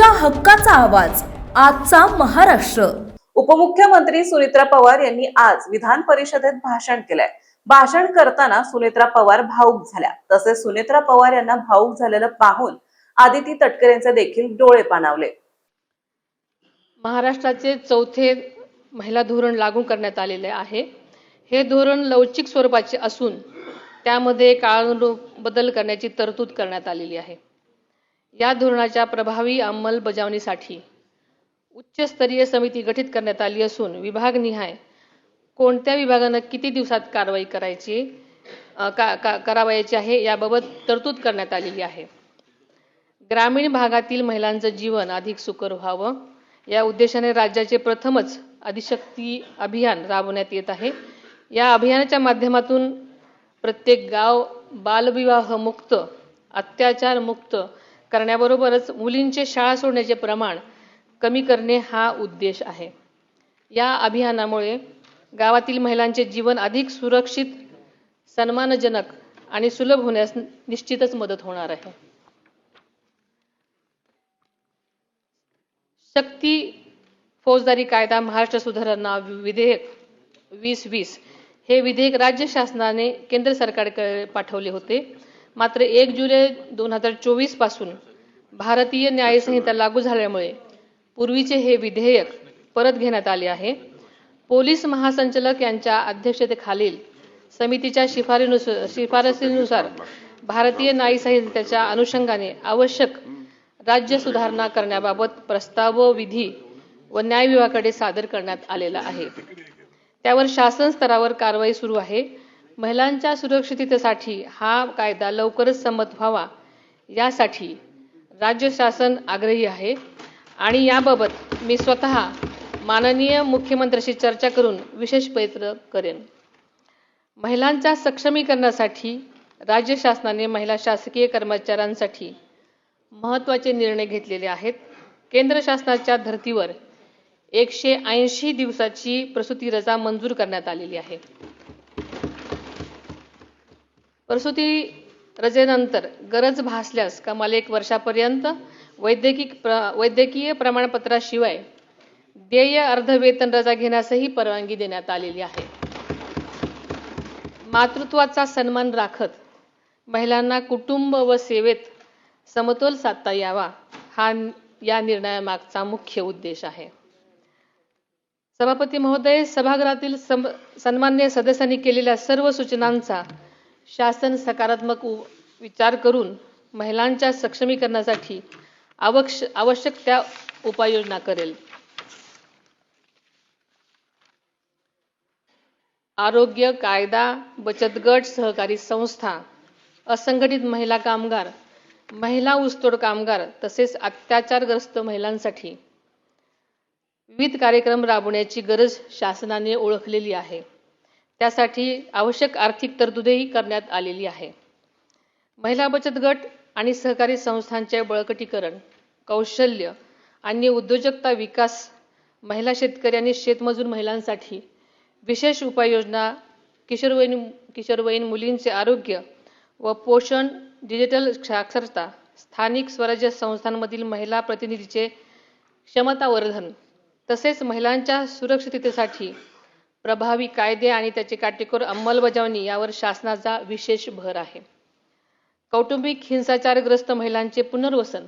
तुमच्या हक्काचा आवाज आजचा महाराष्ट्र। उपमुख्यमंत्री सुनेत्रा पवार यांनी आज विधान परिषदेत भाषण केलंय। भाषण करताना सुनेत्रा पवार भावुक झाल्या। तसेच सुनेत्रा पवार यांना भावुक झालेलं पाहून आदिती तटकरे यांचे देखील डोळे पाणावले। महाराष्ट्राचे चौथे महिला धोरण लागू करण्यात आलेले आहे। हे धोरण लवचिक स्वरूपाचे असून त्यामध्ये काळानुरूप बदल करण्याची तरतूद करण्यात आलेली आहे। या धोरणाच्या प्रभावी अंमलबजावणीसाठी उच्चस्तरीय समिती गठीत करण्यात आली असून विभागनिहाय कोणत्या विभागाने किती दिवसात कारवाई करावयाची आहे याबाबत तरतूद करण्यात आलेली आहे। ग्रामीण भागातील महिलांचं जीवन अधिक सुकर व्हावं या उद्देशाने राज्याचे प्रथमच आदिशक्ती अभियान राबवण्यात येत आहे। या अभियानाच्या माध्यमातून प्रत्येक गाव बालविवाह मुक्त, अत्याचार मुक्त करण्याबरोबरच मुलींचे शाळा सोडण्याचे प्रमाण कमी करणे हा उद्देश आहे। या अभियानामुळे गावातील महिलांचे जीवन अधिक सुरक्षित, सन्मानजनक आणि सुलभ होण्यास निश्चितच मदत होणार आहे। शक्ती फौजदारी कायदा महाराष्ट्र सुधारणा विधेयक 2020 हे विधेयक राज्य शासनाने केंद्र सरकारकडे पाठवले होते। मात्र 1 जुलै 2024 पासून भारतीय न्याय संहिता लागू झाल्यामुळे पूर्वीचे हे विधेयक परत घेण्यात आले आहे। पोलीस महासंचालक यांच्या अध्यक्षतेखालील समितीच्या शिफारसीनुसार भारतीय न्याय संहितेच्या अनुषंगाने आवश्यक राज्य सुधारणा करण्याबाबत प्रस्ताव विधी व न्याय विभागाकडे सादर करण्यात आलेला आहे। त्यावर शासन स्तरावर कारवाई सुरू आहे। महिलांच्या सुरक्षिततेसाठी हा कायदा लवकरच संमत व्हावा यासाठी राज्य शासन आग्रही आहे आणि याबाबत मी स्वतः माननीय मुख्यमंत्र्यांशी चर्चा करून विशेष प्रयत्न करेन। महिलांच्या सक्षमीकरणासाठी राज्य शासनाने महिला शासकीय कर्मचाऱ्यांसाठी महत्त्वाचे निर्णय घेतलेले आहेत। केंद्र शासनाच्या धर्तीवर 180 दिवसाची प्रसूती रजा मंजूर करण्यात आलेली आहे। प्रसूती रजेनंतर गरज भासल्यास कमाल 1 वर्षापर्यंत वैद्यकीय प्रमाणपत्राशिवाय देय अर्धवेतन रजा घेण्यासही परवानगी देण्यात आलेली आहे। मातृत्वाचा सन्मान राखत महिलांना कुटुंब व सेवेत समतोल साधता यावा हा या निर्णयामागचा मुख्य उद्देश आहे। सभापती महोदय, सभागृहातील सन्माननीय सदस्यांनी केलेल्या सर्व सूचनांचा शासन सकारात्मक विचार करून महिलांच्या सक्षमीकरणासाठी आवश्यक त्या उपाययोजना करेल। आरोग्य, कायदा, बचत गट, सहकारी संस्था, असंघटित महिला कामगार, महिला ऊसतोड कामगार तसेच अत्याचारग्रस्त महिलांसाठी विविध कार्यक्रम राबवण्याची गरज शासनाने ओळखलेली आहे। त्यासाठी आवश्यक आर्थिक तरतूदही करण्यात आलेली आहे। महिला बचत गट आणि सहकारी संस्थांचे बळकटीकरण, कौशल्य आणि उद्योजकता विकास, महिला शेतकरी आणि शेतमजूर महिलांसाठी विशेष उपाययोजना, किशोरवयीन मुलींचे आरोग्य व पोषण, डिजिटल साक्षरता, स्थानिक स्वराज्य संस्थांमधील महिला प्रतिनिधीचे क्षमतावर्धन तसेच महिलांच्या सुरक्षिततेसाठी प्रभावी कायदे आणि त्याची काटेकोर अंमलबजावणी यावर शासनाचा विशेष भर आहे। कौटुंबिक हिंसाचारग्रस्त महिलांचे पुनर्वसन,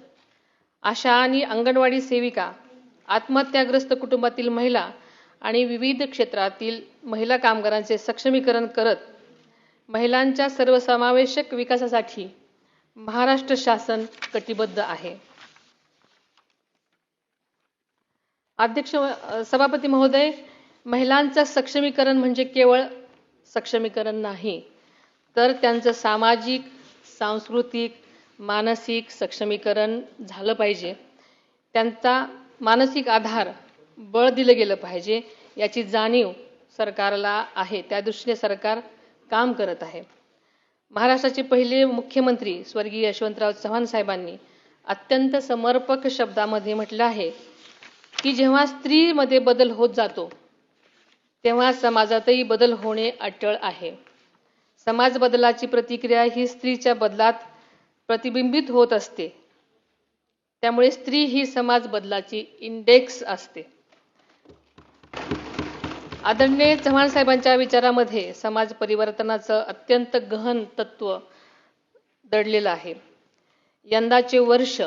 आशा आणि अंगणवाडी सेविका, आत्महत्याग्रस्त कुटुंबातील महिला आणि विविध क्षेत्रातील महिला कामगारांचे सक्षमीकरण करत महिलांच्या सर्वसमावेशक विकासासाठी महाराष्ट्र शासन कटिबद्ध आहे। सभापती महोदय, महिलांचं सक्षमीकरण म्हणजे केवळ सक्षमीकरण नाही, तर त्यांचं सामाजिक, सांस्कृतिक, मानसिक सक्षमीकरण झालं पाहिजे। त्यांचा मानसिक आधार, बळ दिलं गेलं पाहिजे याची जाणीव सरकारला आहे। त्या दृष्टीने सरकार काम करत आहे। महाराष्ट्राचे पहिले मुख्यमंत्री स्वर्गीय यशवंतराव चव्हाण साहेबांनी अत्यंत समर्पक शब्दामध्ये म्हटलं आहे की जेव्हा स्त्रीमध्ये बदल होत जातो तेव्हा समाजातही बदल होणे अटळ आहे। समाज बदलाची प्रतिक्रिया ही स्त्रीच्या बदलात प्रतिबिंबित होत असते। त्यामुळे स्त्री ही समाज बदलाची इंडेक्स असते. आदरणीय चव्हाण साहेबांच्या विचारामध्ये समाज परिवर्तनाचं अत्यंत गहन तत्व दडलेलं आहे. यंदाचे वर्ष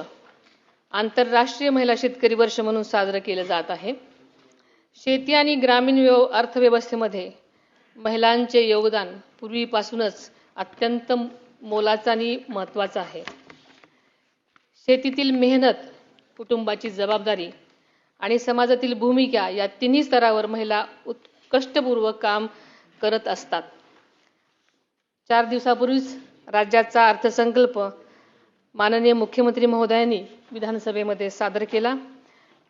आंतरराष्ट्रीय महिला शेतकरी वर्ष म्हणून साजरं केलं जात आहे. शेती आणि ग्रामीण अर्थव्यवस्थेमध्ये महिलांचे योगदान पूर्वीपासूनच अत्यंत मोलाचं आणि महत्त्वाचं आहे. शेतीतील मेहनत, कुटुंबाची जबाबदारी आणि समाजातील भूमिका या तिन्ही स्तरावर महिला कष्टपूर्वक काम करत असतात. 4 दिवसापूर्वीच राज्याचा अर्थसंकल्प माननीय मुख्यमंत्री महोदयांनी विधानसभेमध्ये सादर केला.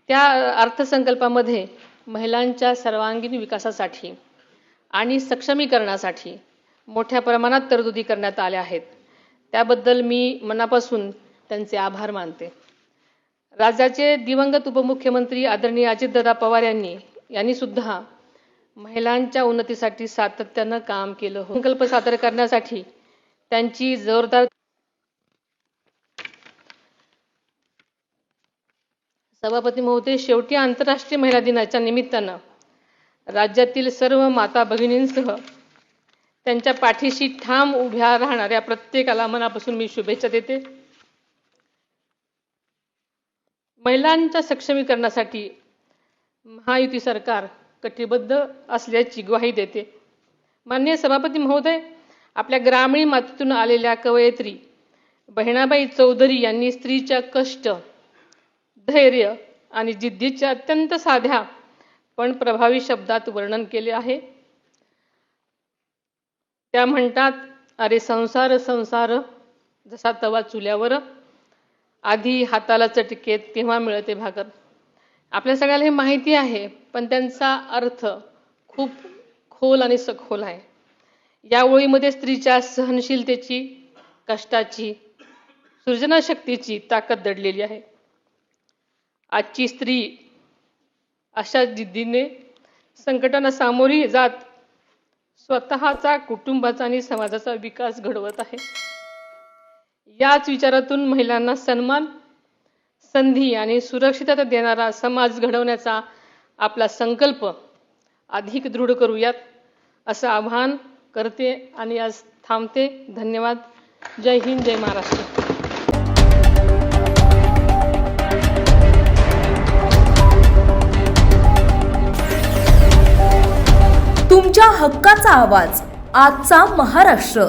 त्या अर्थसंकल्पामध्ये महिलांच्या सर्वांगीण विकासासाठी आणि सक्षमीकरणासाठी मोठ्या प्रमाणात तरतुदी करण्यात आल्या आहेत. त्याबद्दल मी मनापासून त्यांचे आभार मानते. राज्याचे दिवंगत उपमुख्यमंत्री आदरणीय अजितदादा पवार यांनी सुद्धा महिलांच्या उन्नतीसाठी सातत्यानं काम केलं. संकल्प सादर करण्यासाठी त्यांची जोरदार सभापती महोदय, शेवटी आंतरराष्ट्रीय महिला दिनाच्या निमित्तानं राज्यातील सर्व माता भगिनींसह त्यांच्या पाठीशी ठाम उभ्या राहणाऱ्या प्रत्येकाला मनापासून मी शुभेच्छा देते. महिलांच्या सक्षमीकरणासाठी महायुती सरकार कटिबद्ध असल्याची ग्वाही देते. माननीय सभापती महोदय, आपल्या ग्रामीण मातीतून आलेल्या कवयित्री बहिणाबाई चौधरी यांनी स्त्रीच्या कष्ट, धैर्य आणि जिद्दीच्या अत्यंत साध्या पण प्रभावी शब्दात वर्णन केले आहे. त्या म्हणतात, अरे संसार संसार जसा तवा चुल्यावर, आधी हाताला चटके तेव्हा मिळते भाकर. आपल्या सगळ्याला हे माहिती आहे, पण त्यांचा अर्थ खूप खोल आणि सखोल आहे. या ओळीमध्ये स्त्रीच्या सहनशीलतेची, कष्टाची, सृजनशक्तीची ताकद दडलेली आहे. आजची स्त्री अशा जिद्दीने संकटांना सामोरी जात स्वतःचा, कुटुंबाचा आणि समाजाचा विकास घडवत आहे. याच विचारातून महिलांना सन्मान, संधी आणि सुरक्षितता देणारा समाज घडवण्याचा आपला संकल्प अधिक दृढ करूयात, असं आवाहन करते आणि आज थांबते. धन्यवाद. जय हिंद, जय महाराष्ट्र. तुमच्या हक्काचा आवाज, आजचा महाराष्ट्र.